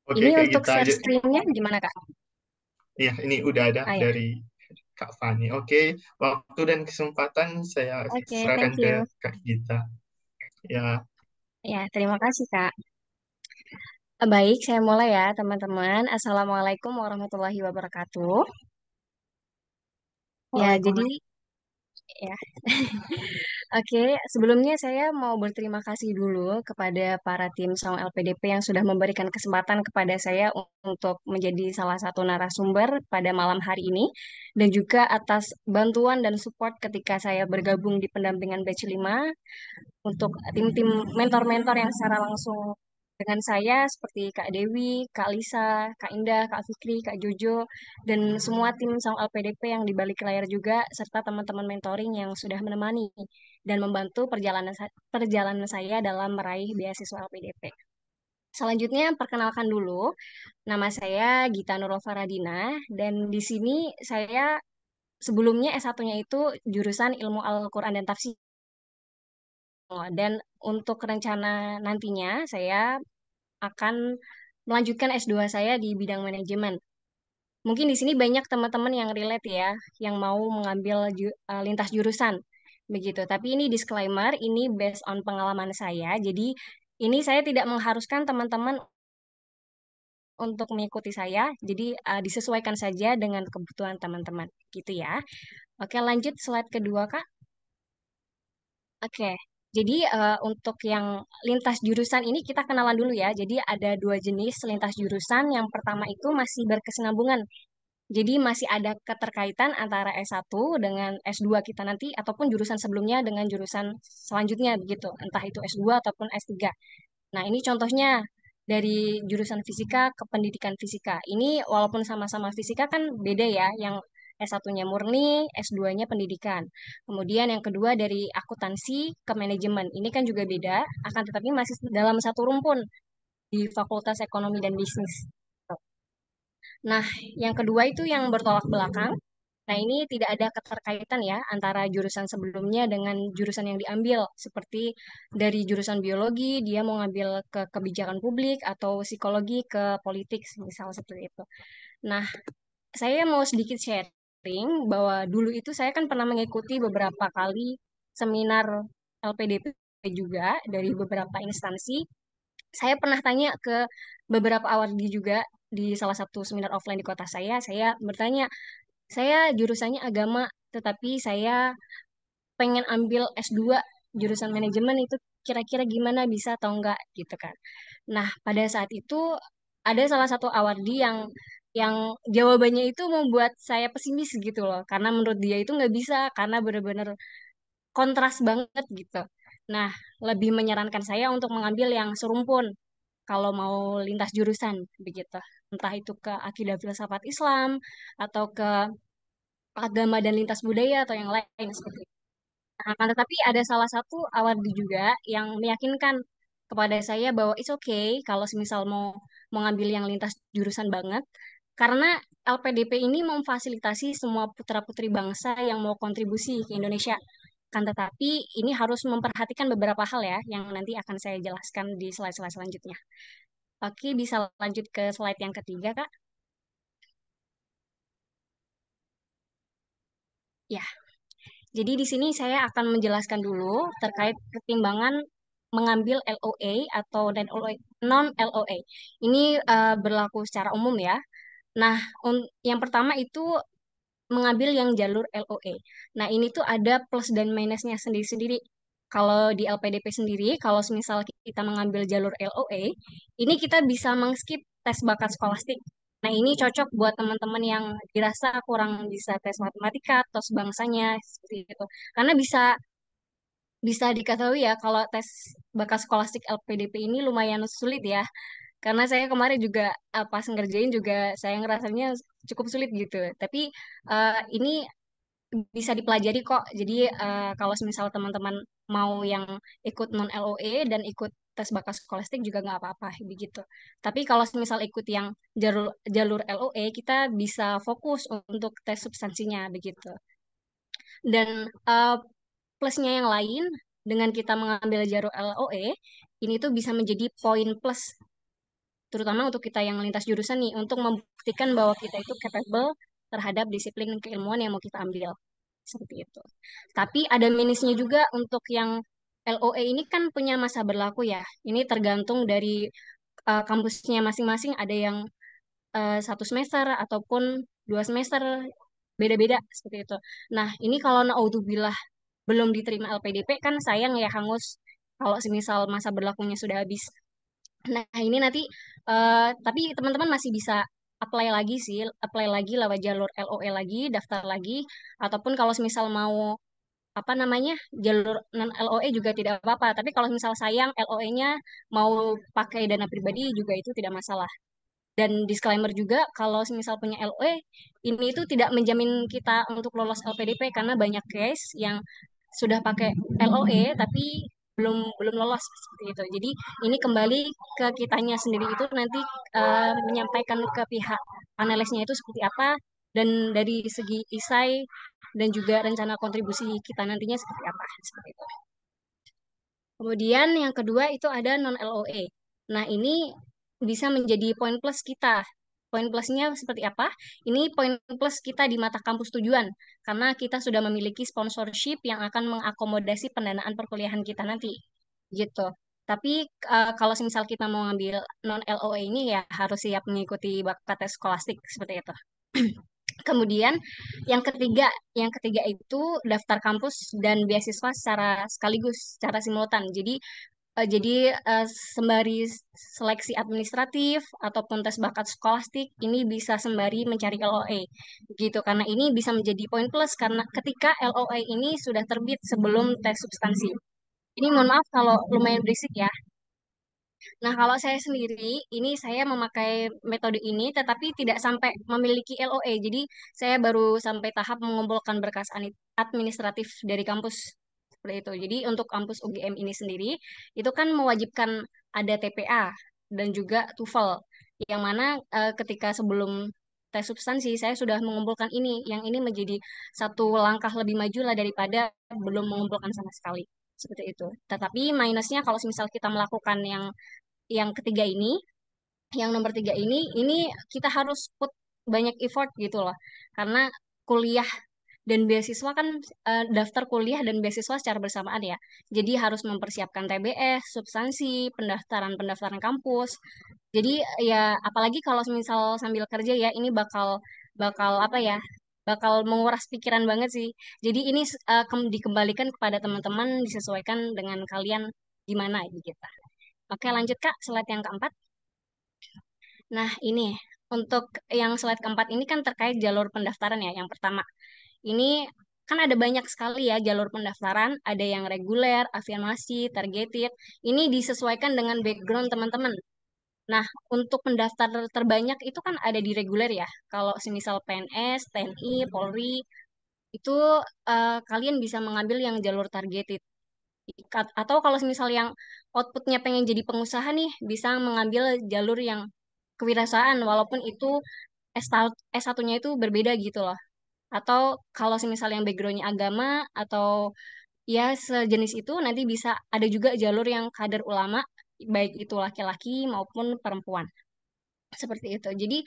Oke, Ini kayak untuk gitu share aja. screen-nya gimana, Kak? Ya, ini udah ada Ah ya, dari Kak Fani. Oke, waktu dan kesempatan saya oke, serahkan thank ke you. Kak Gita. Ya, Ya, terima kasih, Kak. Baik, saya mulai ya, teman-teman. Assalamualaikum warahmatullahi wabarakatuh. Ya, jadi Waalaikumsalam. ya, oke, sebelumnya saya mau berterima kasih dulu kepada para tim Saung LPDP yang sudah memberikan kesempatan kepada saya untuk menjadi salah satu narasumber pada malam hari ini dan juga atas bantuan dan support ketika saya bergabung di pendampingan batch 5 untuk tim-tim mentor-mentor yang secara langsung dengan saya seperti Kak Dewi, Kak Lisa, Kak Indah, Kak Fikri, Kak Jojo, dan semua tim Saung LPDP yang di balik layar juga, serta teman-teman mentoring yang sudah menemani dan membantu perjalanan saya dalam meraih beasiswa LPDP. Selanjutnya, perkenalkan dulu, nama saya Gita Nurul Faradina, dan di sini saya sebelumnya S1-nya itu jurusan Ilmu Al-Quran dan Tafsir. Dan untuk rencana nantinya, saya akan melanjutkan S2 saya di bidang manajemen. Mungkin di sini banyak teman-teman yang relate ya, yang mau mengambil lintas jurusan. Begitu. Tapi ini disclaimer, ini based on pengalaman saya. Jadi ini saya tidak mengharuskan teman-teman untuk mengikuti saya. Jadi disesuaikan saja dengan kebutuhan teman-teman. Gitu ya. Oke, lanjut slide kedua, Kak. Oke, jadi untuk yang lintas jurusan ini kita kenalan dulu ya. Jadi ada dua jenis lintas jurusan. Yang pertama itu masih berkesinambungan. Jadi masih ada keterkaitan antara S1 dengan S2 kita nanti ataupun jurusan sebelumnya dengan jurusan selanjutnya begitu. Entah itu S2 ataupun S3. Nah, ini contohnya dari jurusan fisika ke pendidikan fisika. Ini walaupun sama-sama fisika kan beda ya, yang S1-nya murni, S2-nya pendidikan. Kemudian yang kedua dari akuntansi ke manajemen. Ini kan juga beda, akan tetapi masih dalam satu rumpun di Fakultas Ekonomi dan Bisnis. Nah, yang kedua itu yang bertolak belakang. Nah, ini tidak ada keterkaitan ya antara jurusan sebelumnya dengan jurusan yang diambil. Seperti dari jurusan biologi, dia mau ngambil ke kebijakan publik atau psikologi ke politik, misal seperti itu. Nah, saya mau sedikit sharing bahwa dulu itu saya kan pernah mengikuti beberapa kali seminar LPDP juga dari beberapa instansi. Saya pernah tanya ke beberapa awardee juga di salah satu seminar offline di kota saya. Saya bertanya, saya jurusannya agama, tetapi saya pengen ambil S2 jurusan manajemen itu kira-kira gimana bisa atau enggak gitu kan. Nah, pada saat itu ada salah satu awardee yang jawabannya itu membuat saya pesimis gitu loh. Karena menurut dia itu nggak bisa karena benar-benar kontras banget gitu. Nah, lebih menyarankan saya untuk mengambil yang serumpun kalau mau lintas jurusan begitu. Entah itu ke akidah filsafat Islam atau ke agama dan lintas budaya atau yang lain seperti itu. Nah, akan tetapi ada salah satu awardee juga yang meyakinkan kepada saya bahwa it's okay kalau semisal mau mengambil yang lintas jurusan banget karena LPDP ini memfasilitasi semua putra-putri bangsa yang mau kontribusi ke Indonesia. Kan tetapi ini harus memperhatikan beberapa hal ya yang nanti akan saya jelaskan di slide-slide selanjutnya. Oke, bisa lanjut ke slide yang ketiga, Kak. Ya, jadi di sini saya akan menjelaskan dulu terkait pertimbangan mengambil LOA atau non-LOA. Ini berlaku secara umum ya. Nah, yang pertama itu mengambil yang jalur LOA. Nah, ini tuh ada plus dan minusnya sendiri-sendiri. Kalau di LPDP sendiri, kalau misal kita mengambil jalur LOA, ini kita bisa mengskip tes bakat skolastik. Nah, ini cocok buat teman-teman yang dirasa kurang bisa tes matematika atau sebangsanya seperti itu. Karena bisa bisa diketahui ya kalau tes bakat skolastik LPDP ini lumayan sulit ya. Karena saya kemarin juga pas ngerjain juga saya ngerasanya cukup sulit gitu. Tapi ini bisa dipelajari kok. Jadi kalau misal teman-teman mau yang ikut non LOE dan ikut tes bakat skolastik juga nggak apa-apa begitu. Tapi kalau misal ikut yang jalur jalur LOE kita bisa fokus untuk tes substansinya begitu. Dan plusnya yang lain dengan kita mengambil jalur LOE ini tuh bisa menjadi poin plus terutama untuk kita yang lintas jurusan nih, untuk membuktikan bahwa kita itu capable terhadap disiplin keilmuan yang mau kita ambil. Seperti itu. Tapi ada minusnya juga untuk yang LOE ini kan punya masa berlaku ya. Ini tergantung dari kampusnya masing-masing. Ada yang 1 semester ataupun 2 semester, beda-beda seperti itu. Nah, ini kalau naudzubillah belum diterima LPDP kan sayang ya hangus kalau semisal masa berlakunya sudah habis. Nah, ini nanti tapi teman-teman masih bisa apply lagi sih, apply lagi lewat jalur LOE lagi, daftar lagi, ataupun kalau semisal mau apa namanya jalur non LOE juga tidak apa-apa. Tapi kalau misal sayang LOE-nya mau pakai dana pribadi juga itu tidak masalah. Dan disclaimer juga kalau misal punya LOE ini itu tidak menjamin kita untuk lolos LPDP karena banyak case yang sudah pakai LOE tapi belum belum lolos seperti itu. Jadi ini kembali ke kitanya sendiri itu nanti menyampaikan ke pihak panelisnya itu seperti apa dan dari segi isai dan juga rencana kontribusi kita nantinya seperti apa seperti itu. Kemudian yang kedua itu ada non LOE. Nah, ini bisa menjadi poin plus kita. Poin plusnya seperti apa? Ini poin plus kita di mata kampus tujuan, karena kita sudah memiliki sponsorship yang akan mengakomodasi pendanaan perkuliahan kita nanti. Gitu. Tapi kalau misal kita mau ngambil non LOE ini ya harus siap mengikuti bakat tes skolastik seperti itu. Kemudian yang ketiga itu daftar kampus dan beasiswa secara sekaligus, secara simultan. Jadi sembari seleksi administratif ataupun tes bakat skolastik ini bisa sembari mencari LOE gitu karena ini bisa menjadi poin plus karena ketika LOE ini sudah terbit sebelum tes substansi. Ini mohon maaf kalau lumayan berisik ya. Nah, kalau saya sendiri, ini saya memakai metode ini, tetapi tidak sampai memiliki LOE. Jadi, saya baru sampai tahap mengumpulkan berkas administratif dari kampus. Seperti itu. Jadi, untuk kampus UGM ini sendiri, itu kan mewajibkan ada TPA dan juga TOEFL. Yang mana ketika sebelum tes substansi, saya sudah mengumpulkan ini. Yang ini menjadi satu langkah lebih maju lah daripada belum mengumpulkan sama sekali. Seperti itu. Tetapi minusnya kalau misal kita melakukan yang ketiga ini, yang nomor tiga ini kita harus put banyak effort gitu loh. Karena kuliah dan beasiswa kan daftar kuliah dan beasiswa secara bersamaan ya. Jadi harus mempersiapkan TBS, substansi, pendaftaran kampus. Jadi ya apalagi kalau misal sambil kerja ya ini bakal bakal apa ya? Bakal menguras pikiran banget sih. Jadi ini dikembalikan kepada teman-teman disesuaikan dengan kalian gimana gitu. Oke, lanjut Kak, slide yang keempat. Nah, ini untuk yang slide keempat ini kan terkait jalur pendaftaran ya. Yang pertama, ini kan ada banyak sekali ya jalur pendaftaran, ada yang reguler, afirmasi, targeted. Ini disesuaikan dengan background teman-teman. Nah, untuk pendaftar terbanyak itu kan ada di reguler ya. Kalau semisal PNS, TNI, Polri, itu kalian bisa mengambil yang jalur targeted. Atau kalau misal yang outputnya pengen jadi pengusaha nih, bisa mengambil jalur yang kewirausahaan, walaupun itu S1-nya itu berbeda gitu loh. Atau kalau misal yang backgroundnya agama, atau ya sejenis itu, nanti bisa ada juga jalur yang kader ulama, baik itu laki-laki maupun perempuan. Seperti itu. Jadi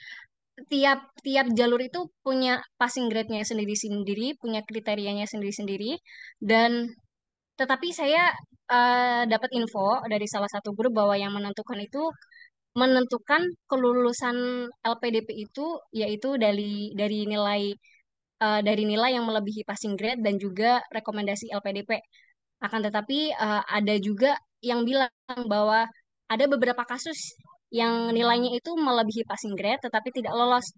tiap tiap jalur itu punya passing grade-nya sendiri-sendiri, punya kriterianya sendiri-sendiri, dan tetapi saya dapat info dari salah satu grup bahwa yang menentukan kelulusan LPDP itu yaitu dari nilai yang melebihi passing grade dan juga rekomendasi LPDP. Akan tetapi ada juga yang bilang bahwa ada beberapa kasus yang nilainya itu melebihi passing grade tetapi tidak lolos.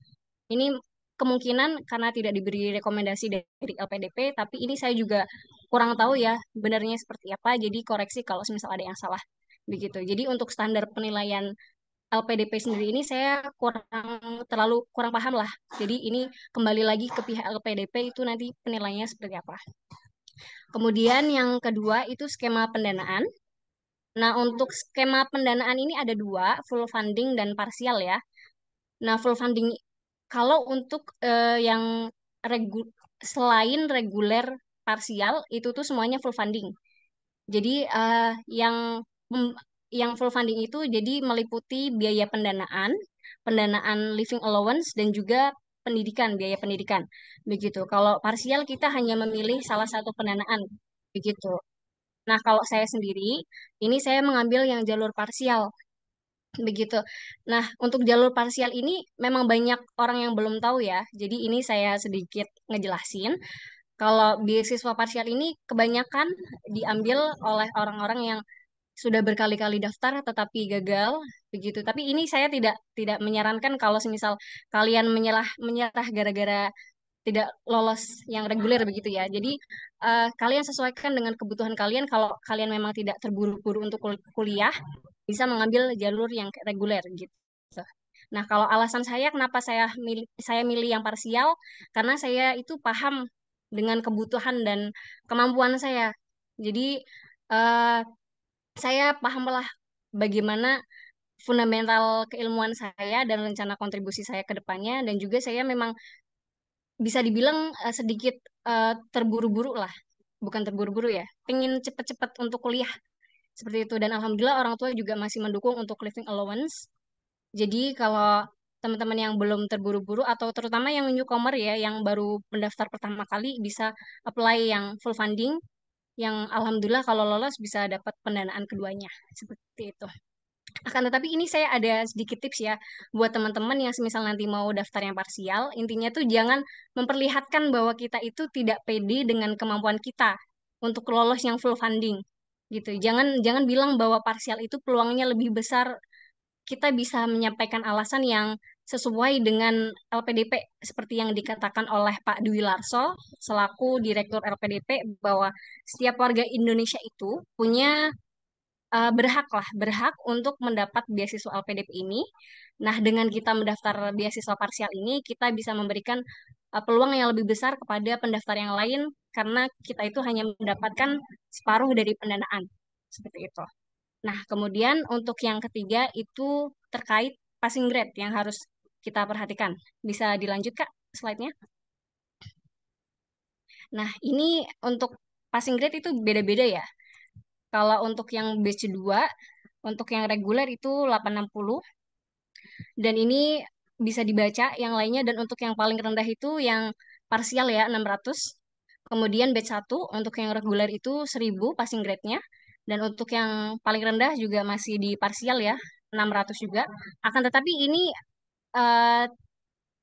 Ini kemungkinan karena tidak diberi rekomendasi dari LPDP, tapi ini saya juga kurang tahu ya benarnya seperti apa. Jadi koreksi kalau misal ada yang salah begitu. Jadi untuk standar penilaian LPDP sendiri ini saya kurang paham lah. Jadi ini kembali lagi ke pihak LPDP itu nanti penilaiannya seperti apa. Kemudian yang kedua itu skema pendanaan. Nah, untuk skema pendanaan ini ada dua, full funding dan parsial ya. Nah, full funding kalau untuk yang regu- selain reguler parsial itu tuh semuanya full funding. Jadi yang yang full funding itu jadi meliputi biaya pendanaan, pendanaan living allowance dan juga pendidikan, biaya pendidikan. Begitu. Kalau parsial kita hanya memilih salah satu pendanaan. Begitu. Nah, kalau saya sendiri, ini saya mengambil yang jalur parsial. Begitu. Nah, untuk jalur parsial ini memang banyak orang yang belum tahu ya. Jadi ini saya sedikit ngejelasin. Kalau beasiswa parsial ini kebanyakan diambil oleh orang-orang yang sudah berkali-kali daftar tetapi gagal begitu. Tapi ini saya tidak menyarankan kalau semisal kalian menyerah menyerah gara-gara tidak lolos yang reguler begitu ya. Jadi kalian sesuaikan dengan kebutuhan kalian. Kalau kalian memang tidak terburu-buru untuk kuliah, bisa mengambil jalur yang reguler gitu. Nah, kalau alasan saya kenapa saya milih yang parsial, karena saya itu paham dengan kebutuhan dan kemampuan saya. Jadi eh, saya pahamlah bagaimana fundamental keilmuan saya dan rencana kontribusi saya ke depannya, dan juga saya memang bisa dibilang sedikit terburu-buru lah, bukan terburu-buru ya, pengen cepet-cepet untuk kuliah seperti itu. Dan alhamdulillah orang tua juga masih mendukung untuk living allowance. Jadi kalau teman-teman yang belum terburu-buru atau terutama yang newcomer ya, yang baru mendaftar pertama kali bisa apply yang full funding, yang alhamdulillah kalau lolos bisa dapat pendanaan keduanya seperti itu. Akan tetapi ini saya ada sedikit tips ya buat teman-teman yang semisal nanti mau daftar yang parsial. Intinya tuh jangan memperlihatkan bahwa kita itu tidak pede dengan kemampuan kita untuk lolos yang full funding gitu. Jangan jangan bilang bahwa parsial itu peluangnya lebih besar. Kita bisa menyampaikan alasan yang sesuai dengan LPDP seperti yang dikatakan oleh Pak Dwi Larso selaku Direktur LPDP, bahwa setiap warga Indonesia itu punya berhak untuk mendapat beasiswa LPDP ini. Nah, dengan kita mendaftar beasiswa parsial ini, kita bisa memberikan peluang yang lebih besar kepada pendaftar yang lain karena kita itu hanya mendapatkan separuh dari pendanaan. Seperti itu. Nah, kemudian untuk yang ketiga itu terkait passing grade yang harus kita perhatikan. Bisa dilanjut, Kak, slide-nya? Nah, ini untuk passing grade itu beda-beda ya. Kalau untuk yang batch 2, untuk yang reguler itu 860 dan ini bisa dibaca yang lainnya, dan untuk yang paling rendah itu yang parsial ya 600. Kemudian batch 1 untuk yang reguler itu 1000 passing grade-nya, dan untuk yang paling rendah juga masih di parsial ya 600 juga. Akan tetapi ini eh,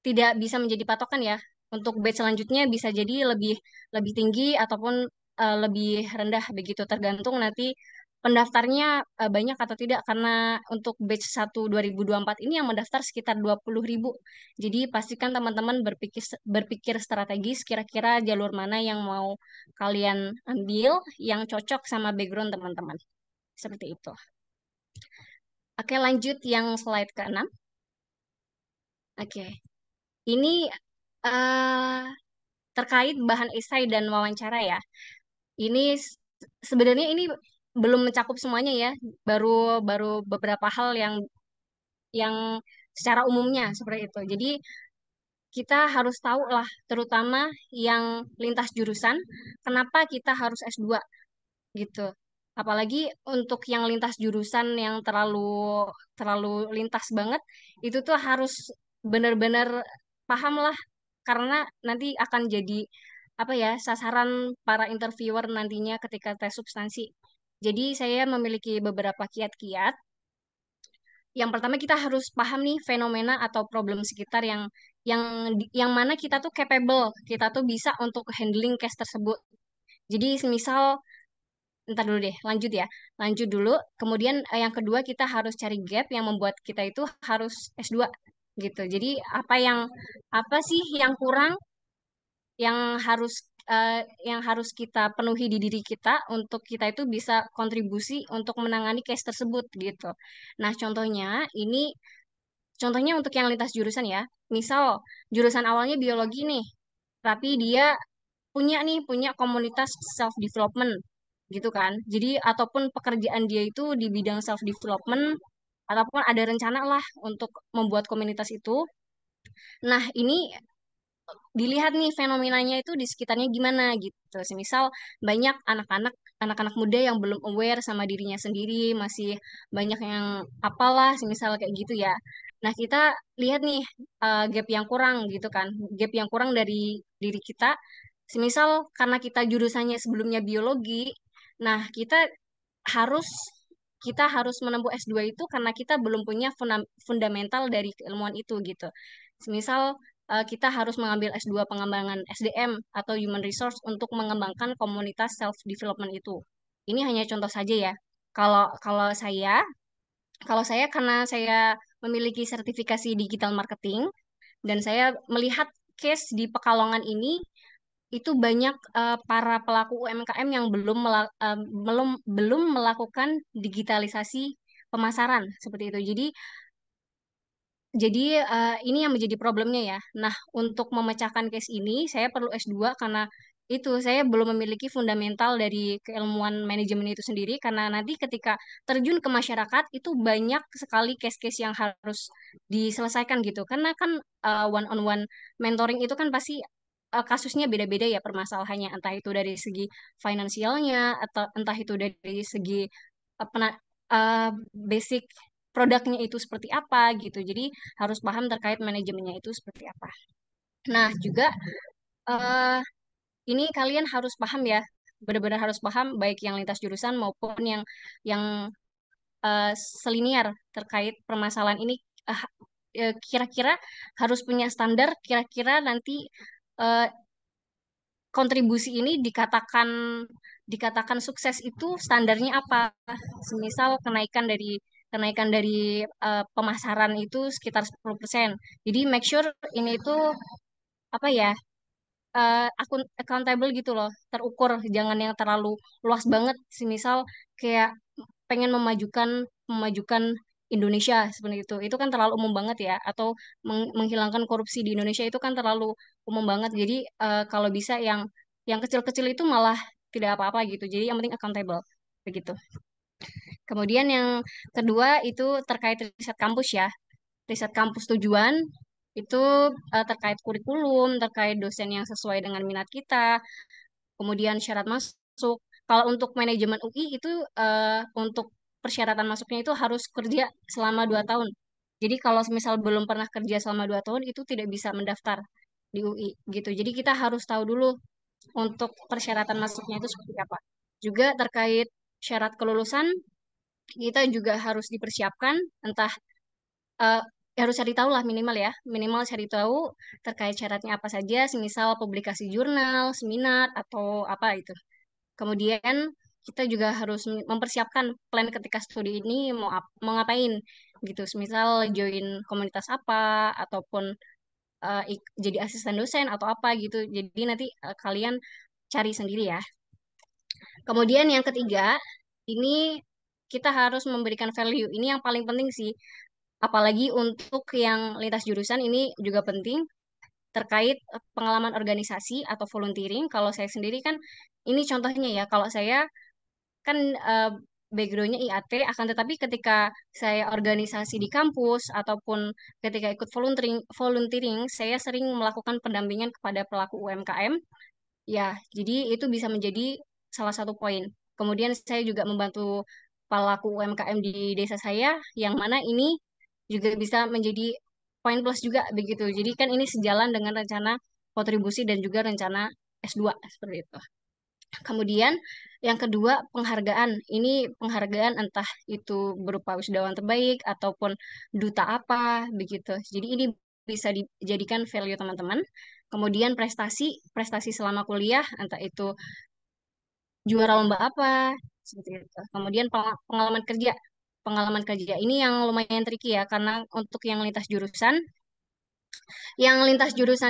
tidak bisa menjadi patokan ya. Untuk batch selanjutnya bisa jadi lebih lebih tinggi ataupun lebih rendah begitu, tergantung nanti pendaftarnya banyak atau tidak, karena untuk batch 1 2024 ini yang mendaftar sekitar 20.000. Jadi pastikan teman-teman berpikir berpikir strategis kira-kira jalur mana yang mau kalian ambil yang cocok sama background teman-teman. Seperti itu. Oke, lanjut yang slide ke-6. Oke. Ini eh terkait bahan esai dan wawancara ya. Ini sebenarnya ini belum mencakup semuanya ya, baru baru beberapa hal yang secara umumnya seperti itu. Jadi kita harus tahu lah, terutama yang lintas jurusan, kenapa kita harus S2 gitu. Apalagi untuk yang lintas jurusan yang terlalu terlalu lintas banget, itu tuh harus benar-benar paham lah, karena nanti akan jadi apa ya, sasaran para interviewer nantinya ketika tes substansi. Jadi saya memiliki beberapa kiat-kiat. Yang pertama kita harus paham nih fenomena atau problem sekitar yang yang mana kita tuh capable, kita tuh bisa untuk handling case tersebut. Jadi semisal, ntar dulu deh, lanjut ya. Lanjut dulu. Kemudian yang kedua kita harus cari gap yang membuat kita itu harus S2 gitu. Jadi apa sih yang kurang yang harus yang harus kita penuhi di diri kita untuk kita itu bisa kontribusi untuk menangani case tersebut gitu. Nah, contohnya untuk yang lintas jurusan ya. Misal jurusan awalnya biologi nih, tapi dia punya komunitas self development gitu kan. Jadi ataupun pekerjaan dia itu di bidang self development ataupun ada rencana lah untuk membuat komunitas itu. Nah, ini dilihat nih fenomenanya itu di sekitarnya gimana gitu. Semisal banyak anak-anak anak-anak muda yang belum aware sama dirinya sendiri, masih banyak yang apalah, semisal kayak gitu ya. Nah, kita lihat nih gap yang kurang gitu kan. Gap yang kurang dari diri kita. Semisal karena kita jurusannya sebelumnya biologi, nah harus kita harus menempuh S2 itu karena kita belum punya fundamental dari keilmuan itu gitu. Semisal kita harus mengambil S2 pengembangan SDM atau Human Resource untuk mengembangkan komunitas self development itu. Ini hanya contoh saja ya. Kalau kalau saya karena saya memiliki sertifikasi digital marketing dan saya melihat case di Pekalongan ini itu banyak para pelaku UMKM yang belum melakukan digitalisasi pemasaran seperti itu. Jadi ini yang menjadi problemnya ya. Nah, untuk memecahkan case ini saya perlu S2 karena itu saya belum memiliki fundamental dari keilmuan manajemen itu sendiri karena nanti ketika terjun ke masyarakat itu banyak sekali case-case yang harus diselesaikan gitu. Karena kan one on one mentoring itu kan pasti kasusnya beda-beda ya permasalahannya, entah itu dari segi finansialnya atau entah itu dari segi basic produknya itu seperti apa gitu. Jadi harus paham terkait manajemennya itu seperti apa. Nah, juga eh, ini kalian harus paham ya, benar-benar harus paham baik yang lintas jurusan maupun yang eh, selinier terkait permasalahan ini. eh, Kira-kira harus punya standar, kira-kira nanti eh, kontribusi ini dikatakan sukses itu standarnya apa? Semisal kenaikan dari pemasaran itu sekitar 10%. Jadi make sure ini itu apa ya? Accountable gitu loh, terukur, jangan yang terlalu luas banget. Semisal kayak pengen memajukan Indonesia seperti itu kan terlalu umum banget ya, atau menghilangkan korupsi di Indonesia itu kan terlalu umum banget. Jadi kalau bisa yang kecil-kecil itu malah tidak apa-apa gitu. Jadi yang penting accountable begitu. Kemudian yang kedua itu terkait riset kampus ya. Riset kampus tujuan itu terkait kurikulum, terkait dosen yang sesuai dengan minat kita, kemudian syarat masuk. Kalau untuk manajemen UI itu untuk persyaratan masuknya itu harus kerja selama 2 tahun. Jadi kalau misal belum pernah kerja selama 2 tahun itu tidak bisa mendaftar di UI gitu. Jadi kita harus tahu dulu untuk persyaratan masuknya itu seperti apa. Juga terkait syarat kelulusan kita juga harus dipersiapkan, entah eh, harus cari tahu lah minimal ya, minimal cari tahu terkait syaratnya apa saja, semisal publikasi jurnal, seminar atau apa itu. Kemudian kita juga harus mempersiapkan plan ketika studi ini mau ngapain gitu. Semisal join komunitas apa ataupun jadi asisten dosen atau apa gitu. Jadi nanti kalian cari sendiri ya. Kemudian yang ketiga, ini kita harus memberikan value. Ini yang paling penting sih. Apalagi untuk yang lintas jurusan ini juga penting terkait pengalaman organisasi atau volunteering. Kalau saya sendiri kan ini contohnya ya. Kalau saya kan backgroundnya IAT, akan tetapi ketika saya organisasi di kampus ataupun ketika ikut volunteering, saya sering melakukan pendampingan kepada pelaku UMKM. Ya, jadi itu bisa menjadi salah satu poin. Kemudian saya juga membantu pelaku UMKM di desa saya, yang mana ini juga bisa menjadi poin plus juga begitu. Jadi kan ini sejalan dengan rencana kontribusi dan juga rencana S2 seperti itu. Kemudian yang kedua penghargaan. Ini penghargaan entah itu berupa wisudawan terbaik ataupun duta apa begitu. Jadi ini bisa dijadikan value teman-teman. Kemudian prestasi selama kuliah entah itu juara lomba apa seperti itu. Kemudian pengalaman kerja. Pengalaman kerja ini yang lumayan tricky ya karena untuk yang lintas jurusan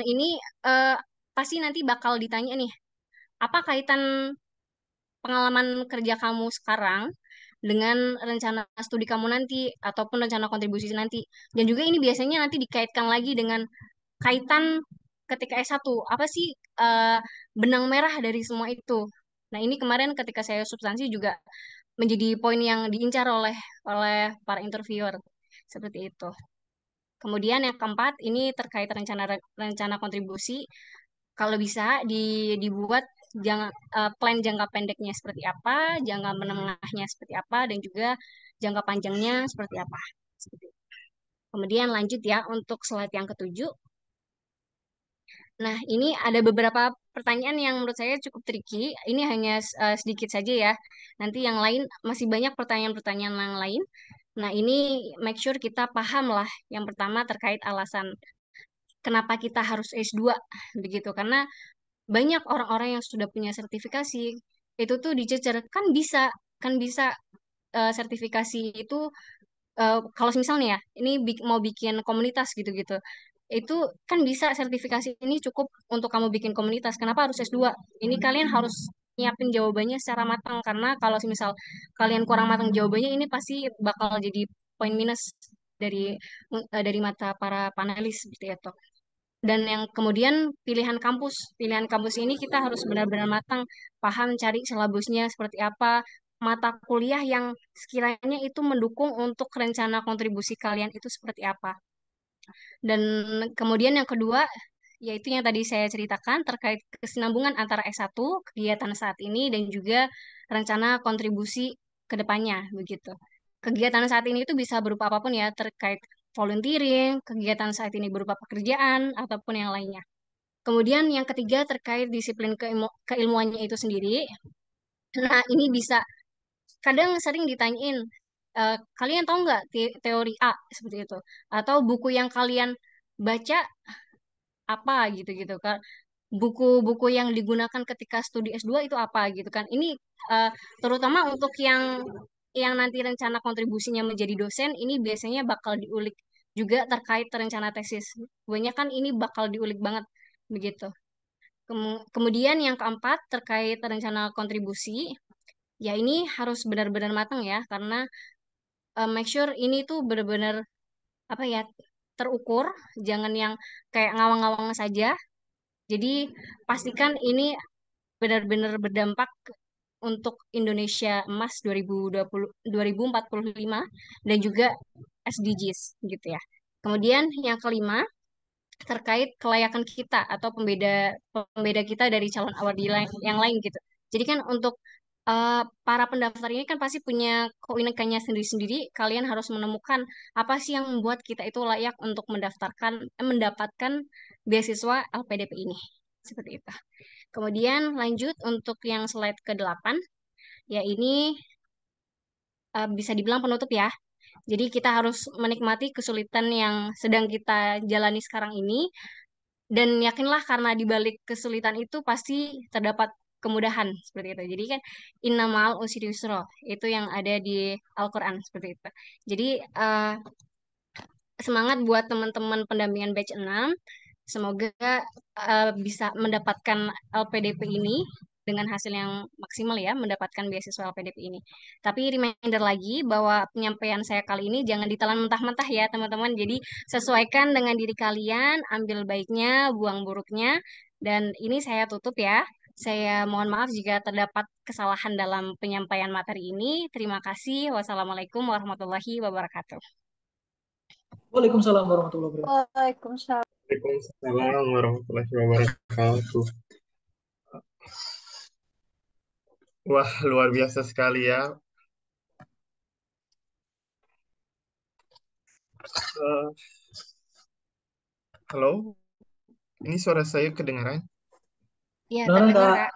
ini eh, pasti nanti bakal ditanya nih, apa kaitan pengalaman kerja kamu sekarang dengan rencana studi kamu nanti ataupun rencana kontribusi nanti. Dan juga ini biasanya nanti dikaitkan lagi dengan kaitan ketika S1. Apa sih eh, benang merah dari semua itu? Nah, ini kemarin ketika saya substansi juga menjadi poin yang diincar oleh oleh para interviewer seperti itu. Kemudian yang keempat ini terkait rencana rencana kontribusi. Kalau bisa dibuat plan jangka pendeknya seperti apa, jangka menengahnya seperti apa, dan juga jangka panjangnya seperti apa. Seperti itu. Kemudian lanjut ya untuk slide yang ketujuh. Nah, ini ada beberapa pertanyaan yang menurut saya cukup tricky. Ini hanya sedikit saja ya. Nanti yang lain masih banyak pertanyaan-pertanyaan yang lain. Nah, ini make sure kita paham lah. Yang pertama terkait alasan kenapa kita harus S2 begitu. Karena banyak orang-orang yang sudah punya sertifikasi itu tuh dicecer kan bisa sertifikasi itu kalau misalnya ya ini mau bikin komunitas gitu-gitu itu kan bisa sertifikasi ini cukup untuk kamu bikin komunitas. Kenapa harus S2? Ini kalian harus nyiapin jawabannya secara matang karena kalau misal kalian kurang matang jawabannya ini pasti bakal jadi poin minus dari dari mata para panelis seperti itu. Dan yang kemudian pilihan kampus ini kita harus benar-benar matang, paham cari silabusnya seperti apa, mata kuliah yang sekiranya itu mendukung untuk rencana kontribusi kalian itu seperti apa. Dan kemudian yang kedua, yaitu yang tadi saya ceritakan terkait kesinambungan antara S1, kegiatan saat ini, dan juga rencana kontribusi ke depannya, begitu. Kegiatan saat ini itu bisa berupa apapun ya, terkait volunteering, kegiatan saat ini berupa pekerjaan, ataupun yang lainnya. Kemudian yang ketiga terkait disiplin keilmuannya itu sendiri. Nah, ini bisa kadang sering ditanyain, kalian tahu nggak teori A seperti itu? Atau buku yang kalian baca apa gitu-gitu kan? Buku-buku yang digunakan ketika studi S2 itu apa gitu kan? Ini eh, terutama untuk yang nanti rencana kontribusinya menjadi dosen, ini biasanya bakal diulik juga terkait rencana tesis. Banyak kan ini bakal diulik banget begitu. Kemudian yang keempat terkait rencana kontribusi, ya ini harus benar-benar matang ya, karena make sure ini tuh benar-benar apa ya terukur, jangan yang kayak ngawang-ngawang saja. Jadi pastikan ini benar-benar berdampak untuk Indonesia Emas 2020, 2045 dan juga SDGs gitu ya. Kemudian yang kelima terkait kelayakan kita atau pembeda pembeda kita dari calon award yang lain gitu. Jadi kan untuk para pendaftar ini kan pasti punya keunikannya sendiri-sendiri. Kalian harus menemukan apa sih yang membuat kita itu layak untuk mendapatkan beasiswa LPDP ini. Seperti itu. Kemudian lanjut untuk yang slide ke-8, ya ini bisa dibilang penutup ya. Jadi kita harus menikmati kesulitan yang sedang kita jalani sekarang ini dan yakinlah karena di balik kesulitan itu pasti terdapat kemudahan seperti itu. Jadi kan innamal usri yusra itu yang ada di Al-Qur'an seperti itu. Jadi semangat buat teman-teman pendampingan batch 6. Semoga bisa mendapatkan LPDP ini dengan hasil yang maksimal ya, mendapatkan beasiswa LPDP ini. Tapi reminder lagi bahwa penyampaian saya kali ini jangan ditelan mentah-mentah ya teman-teman. Jadi sesuaikan dengan diri kalian, ambil baiknya, buang buruknya. Dan ini saya tutup ya. Saya mohon maaf jika terdapat kesalahan dalam penyampaian materi ini. Terima kasih. Wassalamualaikum warahmatullahi wabarakatuh. Waalaikumsalam warahmatullahi wabarakatuh. Waalaikumsalam. Waalaikumsalam warahmatullahi wabarakatuh. Wah, luar biasa sekali ya. Eh, halo, ini suara saya kedengaran? Ya, Beneran, terdengar, Kak? Kak.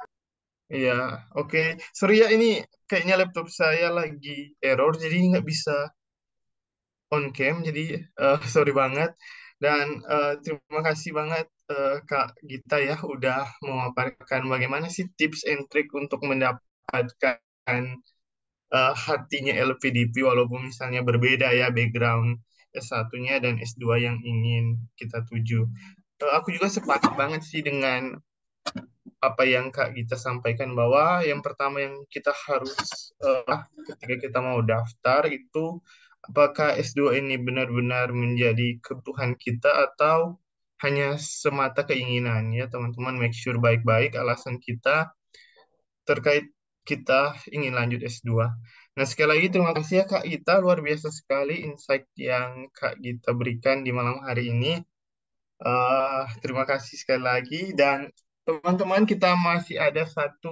Iya, oke. Sorry ya, ini kayaknya laptop saya lagi error, jadi nggak bisa on cam, jadi sorry banget. Dan terima kasih banget Kak Gita ya, udah memaparkan bagaimana sih tips and trick untuk mendapatkan hatinya LPDP, walaupun misalnya berbeda ya background S1-nya dan S2 yang ingin kita tuju. Aku juga sepakat banget sih dengan apa yang Kak Gita sampaikan bahwa yang pertama yang kita harus ketika kita mau daftar itu apakah S2 ini benar-benar menjadi kebutuhan kita atau hanya semata keinginan ya teman-teman, make sure baik-baik alasan kita terkait kita ingin lanjut S2. Nah, sekali lagi terima kasih ya Kak Gita, luar biasa sekali insight yang Kak Gita berikan di malam hari ini. Terima kasih sekali lagi dan Teman-teman, kita masih ada satu